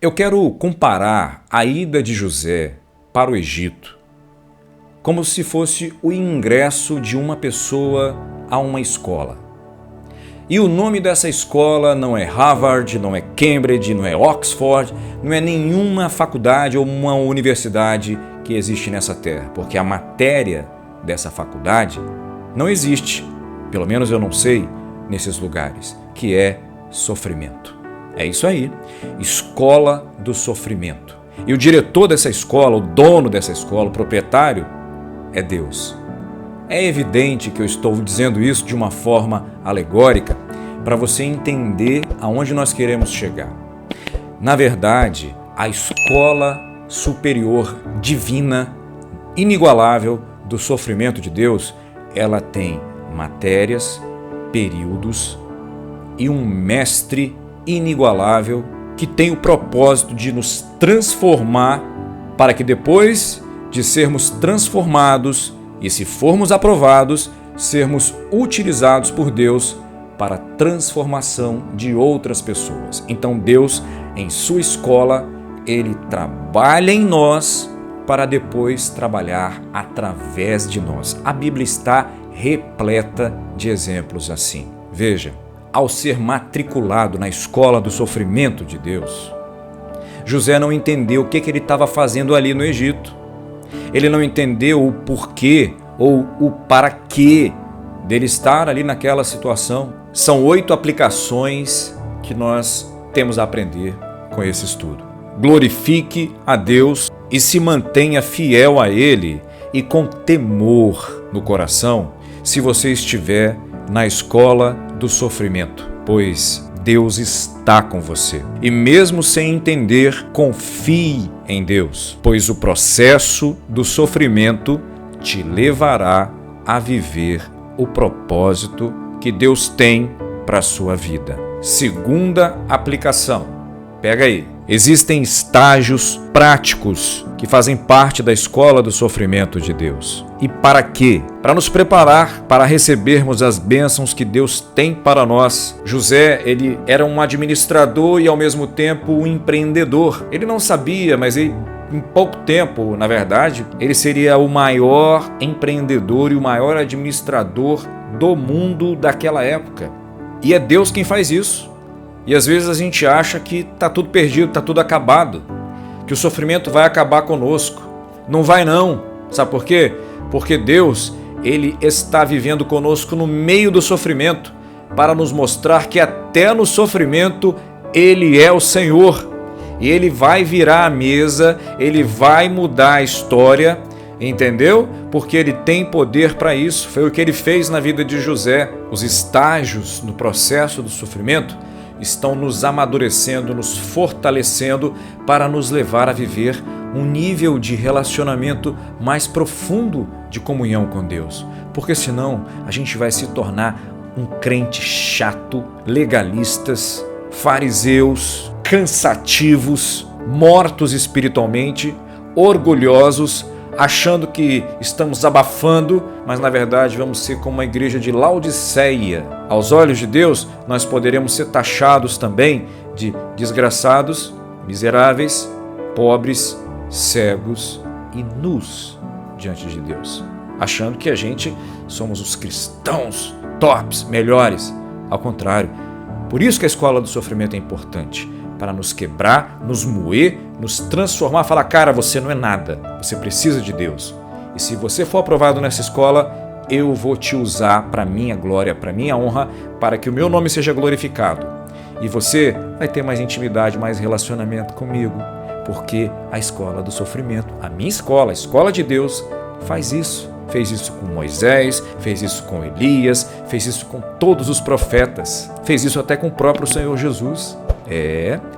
Eu quero comparar a ida de José para o Egito como se fosse o ingresso de uma pessoa a uma escola. E o nome dessa escola não é Harvard, não é Cambridge, não é Oxford, não é nenhuma faculdade ou uma universidade que existe nessa terra, porque a matéria dessa faculdade não existe, pelo menos eu não sei, nesses lugares, que é sofrimento. É isso aí, escola do sofrimento. E o diretor dessa escola, o dono dessa escola, o proprietário, é Deus. É evidente que eu estou dizendo isso de uma forma alegórica para você entender aonde nós queremos chegar. Na verdade, a escola superior divina, inigualável do sofrimento de Deus, ela tem matérias, períodos e um mestre inigualável que tem o propósito de nos transformar para que depois de sermos transformados e, se formos aprovados, sermos utilizados por Deus para a transformação de outras pessoas. Então Deus, em sua escola, Ele trabalha em nós para depois trabalhar através de nós. A Bíblia está repleta de exemplos assim. Veja, ao ser matriculado na escola do sofrimento de Deus, José não entendeu o que ele estava fazendo ali no Egito. Ele não entendeu o porquê ou o para quê dele estar ali naquela situação. São 8 aplicações que nós temos a aprender com esse estudo. Glorifique a Deus e se mantenha fiel a Ele e com temor no coração se você estiver na escola do sofrimento, pois Deus está com você. E mesmo sem entender, confie em Deus, pois o processo do sofrimento te levará a viver o propósito que Deus tem para a sua vida. Segunda aplicação. Pega aí. Existem estágios práticos que fazem parte da escola do sofrimento de Deus. E para quê? Para nos preparar para recebermos as bênçãos que Deus tem para nós. José, ele era um administrador e ao mesmo tempo um empreendedor. Ele não sabia, mas em pouco tempo, na verdade, ele seria o maior empreendedor e o maior administrador do mundo daquela época. E é Deus quem faz isso. E às vezes a gente acha que está tudo perdido, está tudo acabado, que o sofrimento vai acabar conosco. Não vai não. Sabe por quê? Porque Deus, Ele está vivendo conosco no meio do sofrimento para nos mostrar que até no sofrimento Ele é o Senhor. E Ele vai virar a mesa, Ele vai mudar a história, entendeu? Porque Ele tem poder para isso. Foi o que Ele fez na vida de José. Os estágios no processo do sofrimento estão nos amadurecendo, nos fortalecendo para nos levar a viver um nível de relacionamento mais profundo de comunhão com Deus. Porque senão a gente vai se tornar um crente chato, legalistas, fariseus, cansativos, mortos espiritualmente, orgulhosos, achando que estamos abafando, mas na verdade vamos ser como uma igreja de Laodiceia. Aos olhos de Deus, nós poderemos ser taxados também de desgraçados, miseráveis, pobres, cegos e nus diante de Deus, achando que a gente somos os cristãos tops, melhores. Ao contrário, por isso que a escola do sofrimento é importante, para nos quebrar, nos moer, nos transformar, falar, cara, você não é nada, você precisa de Deus. E se você for aprovado nessa escola, eu vou te usar para minha glória, para minha honra, para que o meu nome seja glorificado. E você vai ter mais intimidade, mais relacionamento comigo, porque a escola do sofrimento, a minha escola, a escola de Deus, faz isso. Fez isso com Moisés, fez isso com Elias, fez isso com todos os profetas, fez isso até com o próprio Senhor Jesus.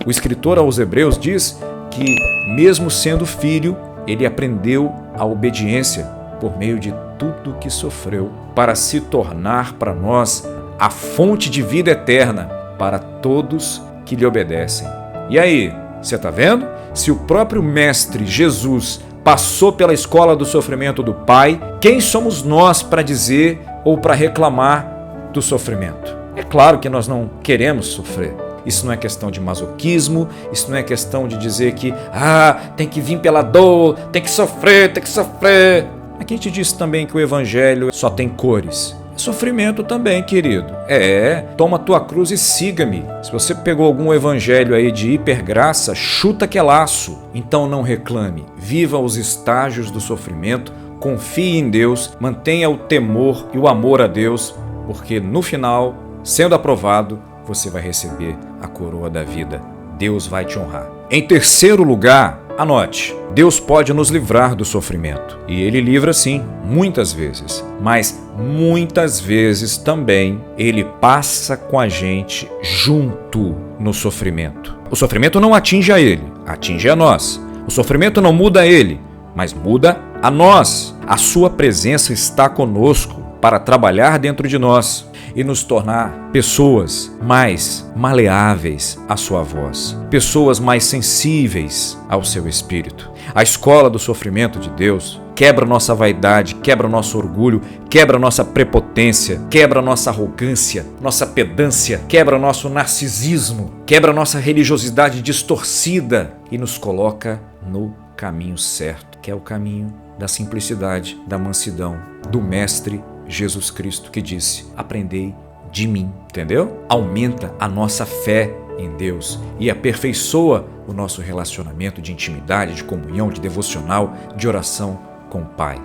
O escritor aos Hebreus diz que, mesmo sendo filho, ele aprendeu a obediência por meio de tudo que sofreu, para se tornar para nós a fonte de vida eterna para todos que lhe obedecem. E aí, você está vendo? Se o próprio Mestre Jesus passou pela escola do sofrimento do Pai, quem somos nós para dizer ou para reclamar do sofrimento? É claro que nós não queremos sofrer. Isso não é questão de masoquismo, isso não é questão de dizer que tem que vir pela dor, tem que sofrer, tem que sofrer. Aqui te diz também que o evangelho só tem cores. Sofrimento também, querido. Toma tua cruz e siga-me. Se você pegou algum evangelho aí de hipergraça, chuta que é laço. Então não reclame. Viva os estágios do sofrimento, confie em Deus, mantenha o temor e o amor a Deus, porque no final, sendo aprovado, você vai receber a coroa da vida. Deus vai te honrar. Em terceiro lugar, anote, Deus pode nos livrar do sofrimento. E Ele livra sim, muitas vezes. Mas muitas vezes também Ele passa com a gente junto no sofrimento. O sofrimento não atinge a Ele, atinge a nós. O sofrimento não muda Ele, mas muda a nós. A Sua presença está conosco para trabalhar dentro de nós e nos tornar pessoas mais maleáveis à sua voz, pessoas mais sensíveis ao seu espírito. A escola do sofrimento de Deus quebra nossa vaidade, quebra nosso orgulho, quebra nossa prepotência, quebra nossa arrogância, nossa pedância, quebra nosso narcisismo, quebra nossa religiosidade distorcida e nos coloca no caminho certo, que é o caminho da simplicidade, da mansidão, do Mestre Jesus Cristo, que disse: aprendei de mim, entendeu? Aumenta a nossa fé em Deus e aperfeiçoa o nosso relacionamento de intimidade, de comunhão, de devocional, de oração com o Pai.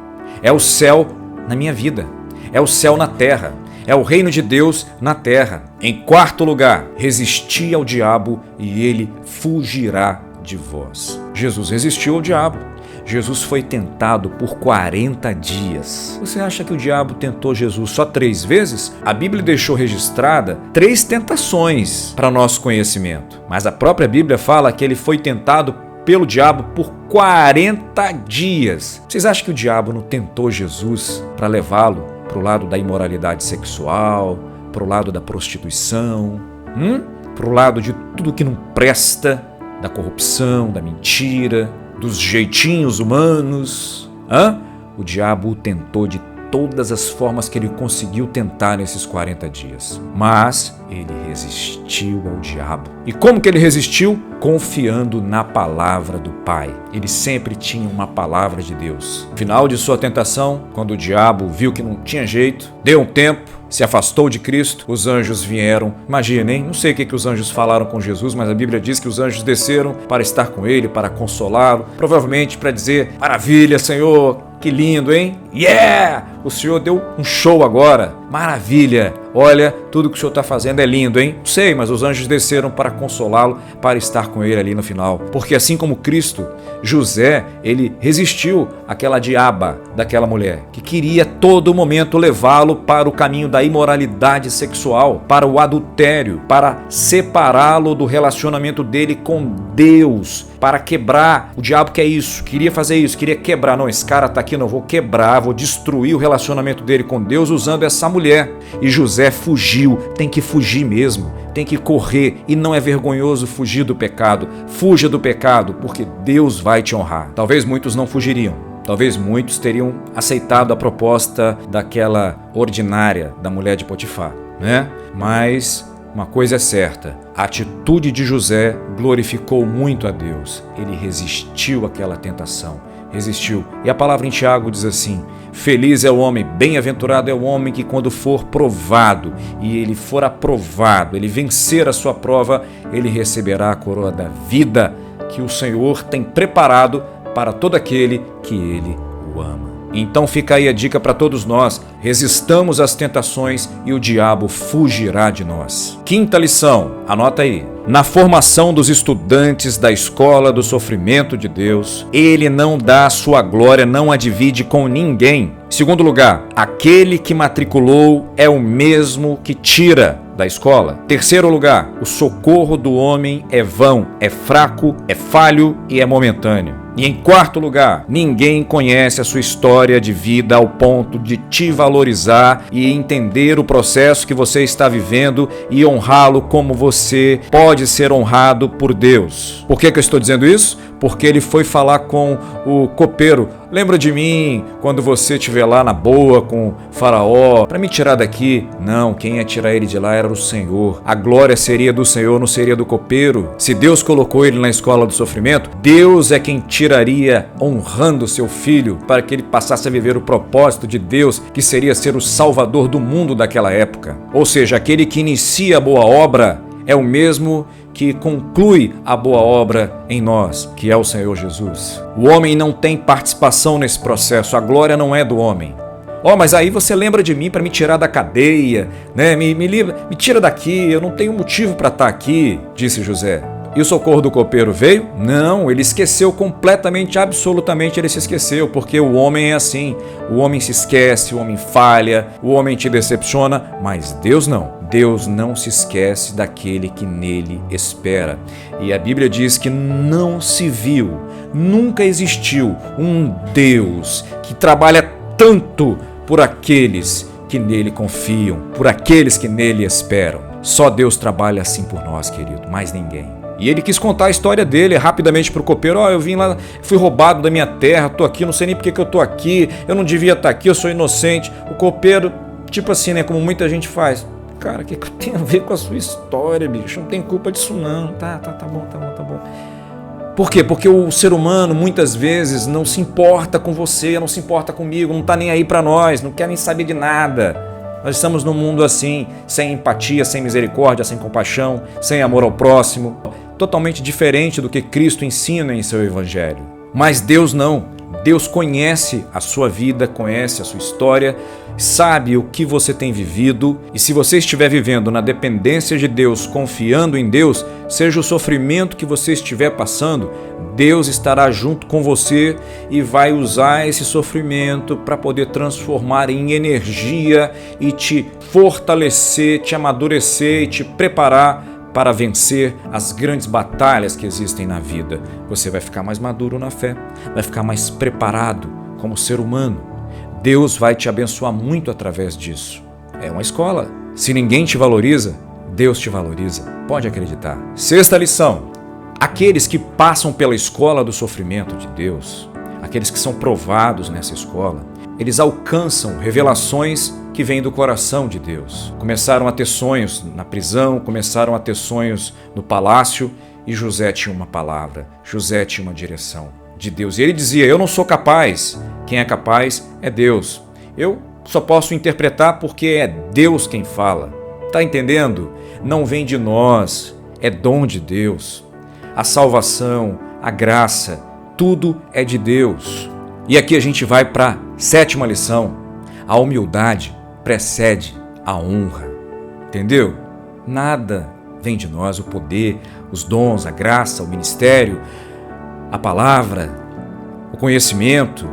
É o céu na minha vida, é o céu na terra, é o reino de Deus na terra. Em quarto lugar, resisti ao diabo e ele fugirá de vós. Jesus resistiu ao diabo. Jesus foi tentado por 40 dias. Você acha que o diabo tentou Jesus só 3 vezes? A Bíblia deixou registrada 3 tentações para nosso conhecimento. Mas a própria Bíblia fala que ele foi tentado pelo diabo por 40 dias. Vocês acham que o diabo não tentou Jesus para levá-lo para o lado da imoralidade sexual, para o lado da prostituição, para o lado de tudo que não presta, da corrupção, da mentira, dos jeitinhos humanos? O diabo o tentou de todas as formas que ele conseguiu tentar nesses 40 dias. Mas ele resistiu ao diabo. E como que ele resistiu? Confiando na palavra do Pai. Ele sempre tinha uma palavra de Deus. No final de sua tentação, quando o diabo viu que não tinha jeito, deu um tempo, se afastou de Cristo, os anjos vieram. Imaginem, não sei o que os anjos falaram com Jesus, mas a Bíblia diz que os anjos desceram para estar com ele, para consolá-lo, provavelmente para dizer: maravilha, Senhor, que lindo, hein? Yeah! O Senhor deu um show agora, maravilha! Olha, tudo que o Senhor está fazendo é lindo, hein? Não sei, mas os anjos desceram para consolá-lo, para estar com ele ali no final. Porque assim como Cristo, José, ele resistiu àquela diaba daquela mulher, que queria a todo momento levá-lo para o caminho da imoralidade sexual, para o adultério, para separá-lo do relacionamento dele com Deus, para quebrar. O diabo quer isso, queria fazer isso, queria quebrar. Não, esse cara está aqui, não, vou quebrar, vou destruir o relacionamento dele com Deus usando essa mulher. E José fugiu, tem que fugir mesmo, tem que correr, e não é vergonhoso fugir do pecado. Fuja do pecado, porque Deus vai te honrar. Talvez muitos não fugiriam, talvez muitos teriam aceitado a proposta daquela ordinária da mulher de Potifar, né? Mas uma coisa é certa, a atitude de José glorificou muito a Deus. Ele resistiu àquela tentação, resistiu. E a palavra em Tiago diz assim: feliz é o homem, bem-aventurado é o homem que quando for provado, e ele for aprovado, ele vencer a sua prova, ele receberá a coroa da vida que o Senhor tem preparado para todo aquele que ele o ama. Então fica aí a dica para todos nós: resistamos às tentações e o diabo fugirá de nós. Quinta lição, anota aí. Na formação dos estudantes da escola do sofrimento de Deus, ele não dá a sua glória, não a divide com ninguém. Segundo lugar, aquele que matriculou é o mesmo que tira da escola. Terceiro lugar, o socorro do homem é vão, é fraco, é falho e é momentâneo. E em quarto lugar, ninguém conhece a sua história de vida ao ponto de te valorizar e entender o processo que você está vivendo e honrá-lo como você pode ser honrado por Deus. Por que eu estou dizendo isso? porque ele foi falar com o copeiro: lembra de mim quando você estiver lá na boa com Faraó, para me tirar daqui. Não, quem ia tirar ele de lá era o Senhor. A glória seria do Senhor, não seria do copeiro. Se Deus colocou ele na escola do sofrimento, Deus é quem tiraria, honrando seu filho, para que ele passasse a viver o propósito de Deus, que seria ser o salvador do mundo daquela época. Ou seja, aquele que inicia a boa obra é o mesmo que conclui a boa obra em nós, que é o Senhor Jesus. O homem não tem participação nesse processo, a glória não é do homem. Mas aí você lembra de mim para me tirar da cadeia, né? Me tira daqui, eu não tenho motivo para estar aqui, disse José. E o socorro do copeiro veio? Não, ele esqueceu completamente, absolutamente ele se esqueceu, porque o homem é assim. O homem se esquece, o homem falha, o homem te decepciona, mas Deus não. Deus não se esquece daquele que nele espera. E a Bíblia diz que não se viu, nunca existiu um Deus que trabalha tanto por aqueles que nele confiam, por aqueles que nele esperam. Só Deus trabalha assim por nós, querido, mais ninguém. E ele quis contar a história dele rapidamente para o copeiro. Eu vim lá, fui roubado da minha terra, tô aqui, não sei nem por que eu tô aqui, eu não devia estar aqui, eu sou inocente. O copeiro, tipo assim, né, como muita gente faz: cara, o que tem a ver com a sua história, bicho? Não tem culpa disso não. Tá bom. Por quê? Porque o ser humano muitas vezes não se importa com você, não se importa comigo, não tá nem aí para nós, não quer nem saber de nada. Nós estamos num mundo assim, sem empatia, sem misericórdia, sem compaixão, sem amor ao próximo, totalmente diferente do que Cristo ensina em seu Evangelho. Mas Deus não. Deus conhece a sua vida, conhece a sua história, sabe o que você tem vivido, e se você estiver vivendo na dependência de Deus, confiando em Deus, seja o sofrimento que você estiver passando, Deus estará junto com você e vai usar esse sofrimento para poder transformar em energia e te fortalecer, te amadurecer e te preparar para vencer as grandes batalhas que existem na vida. Você vai ficar mais maduro na fé, vai ficar mais preparado como ser humano. Deus vai te abençoar muito através disso. É uma escola. Se ninguém te valoriza, Deus te valoriza. Pode acreditar. Sexta lição: aqueles que passam pela escola do sofrimento de Deus, aqueles que são provados nessa escola, eles alcançam revelações que vêm do coração de Deus. Começaram a ter sonhos na prisão, começaram a ter sonhos no palácio, e José tinha uma palavra, José tinha uma direção de Deus. E ele dizia: eu não sou capaz, quem é capaz é Deus. Eu só posso interpretar porque é Deus quem fala. Tá entendendo? Não vem de nós, é dom de Deus. A salvação, a graça, tudo é de Deus. E aqui a gente vai para a sétima lição: a humildade precede a honra. Entendeu? Nada vem de nós, o poder, os dons, a graça, o ministério, a palavra, o conhecimento.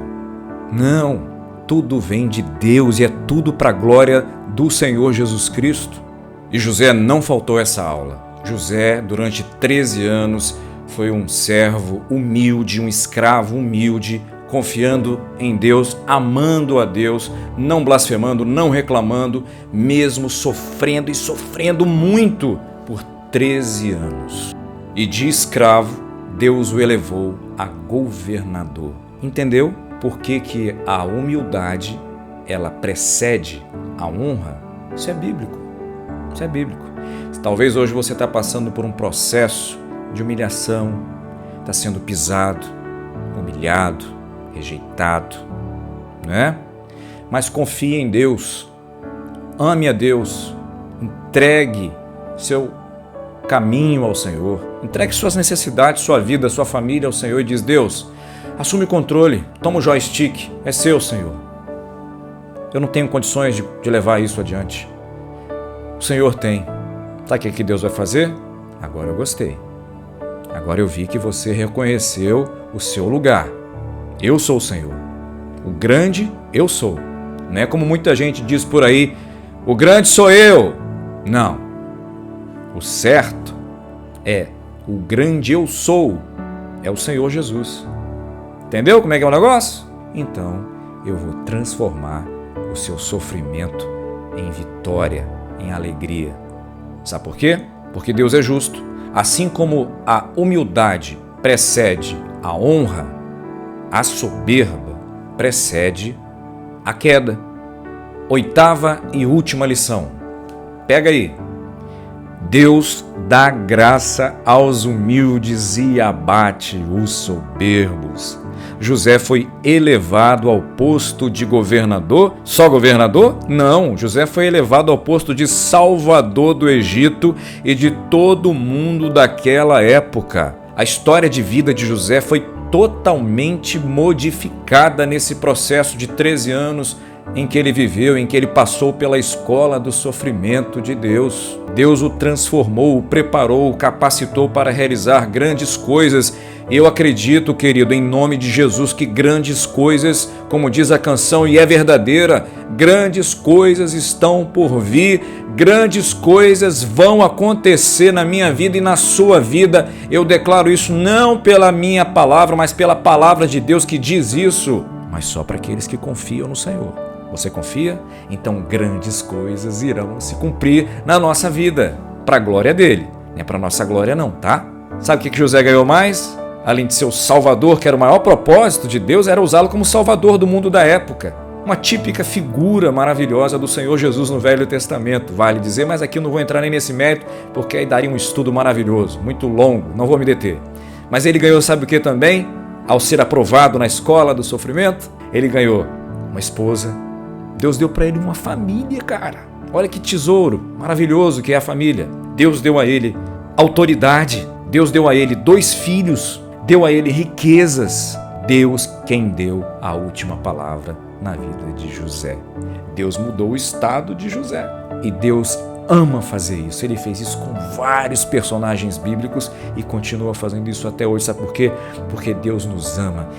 Não, tudo vem de Deus e é tudo para a glória do Senhor Jesus Cristo. E José não faltou essa aula. José, durante 13 anos, foi um servo humilde, um escravo humilde, confiando em Deus, amando a Deus, não blasfemando, não reclamando, mesmo sofrendo e sofrendo muito por 13 anos. E de escravo, Deus o elevou a governador. Entendeu por que a humildade ela precede a honra? Isso é bíblico. Isso é bíblico. Talvez hoje você está passando por um processo de humilhação, está sendo pisado, humilhado, rejeitado, né? Mas confie em Deus, ame a Deus, entregue seu caminho ao Senhor, entregue suas necessidades, sua vida, sua família ao Senhor e diz: Deus, assume o controle, toma o joystick, é seu, Senhor. Eu não tenho condições de levar isso adiante. O Senhor tem. Sabe o que Deus vai fazer? Agora eu gostei. Agora eu vi que você reconheceu o seu lugar. Eu sou o Senhor. O grande eu sou. Não é como muita gente diz por aí: o grande sou eu. Não. O certo é: o grande eu sou é o Senhor Jesus. Entendeu como é que é o negócio? Então eu vou transformar o seu sofrimento em vitória, em alegria. Sabe por quê? Porque Deus é justo. Assim como a humildade precede A honra, a soberba, precede a queda. 8ª e última lição. Pega aí. Deus dá graça aos humildes e abate os soberbos. José foi elevado ao posto de governador. Só governador? Não, José foi elevado ao posto de salvador do Egito e de todo o mundo daquela época. A história de vida de José foi totalmente modificada nesse processo de 13 anos em que ele viveu, em que ele passou pela escola do sofrimento de Deus. Deus o transformou, o preparou, o capacitou para realizar grandes coisas. Eu acredito, querido, em nome de Jesus, que grandes coisas, como diz a canção, e é verdadeira, grandes coisas estão por vir, grandes coisas vão acontecer na minha vida e na sua vida. Eu declaro isso não pela minha palavra, mas pela palavra de Deus que diz isso, mas só para aqueles que confiam no Senhor. Você confia? Então grandes coisas irão se cumprir na nossa vida, para a glória dele. Não é para a nossa glória não, tá? Sabe o que José ganhou mais? Além de ser o salvador, que era o maior propósito de Deus, era usá-lo como salvador do mundo da época. Uma típica figura maravilhosa do Senhor Jesus no Velho Testamento, vale dizer, mas aqui eu não vou entrar nem nesse mérito, porque aí daria um estudo maravilhoso, muito longo, não vou me deter. Mas ele ganhou, sabe o que também? Ao ser aprovado na escola do sofrimento, ele ganhou uma esposa. Deus deu para ele uma família, cara. Olha que tesouro maravilhoso que é a família. Deus deu a ele autoridade. Deus deu a ele 2 filhos. Deu a ele riquezas. Deus quem deu a última palavra na vida de José. Deus mudou o estado de José. E Deus ama fazer isso. Ele fez isso com vários personagens bíblicos e continua fazendo isso até hoje. Sabe por quê? Porque Deus nos ama.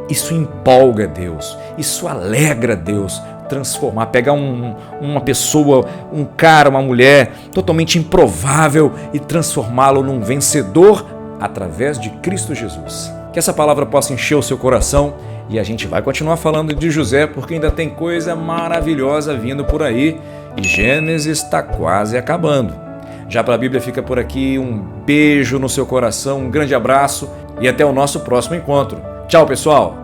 Isso empolga Deus. Isso alegra Deus. Transformar, pegar uma pessoa, um cara, uma mulher totalmente improvável e transformá-lo num vencedor através de Cristo Jesus. Que essa palavra possa encher o seu coração e a gente vai continuar falando de José porque ainda tem coisa maravilhosa vindo por aí e Gênesis está quase acabando. Já para a Bíblia fica por aqui, um beijo no seu coração, um grande abraço e até o nosso próximo encontro. Tchau, pessoal!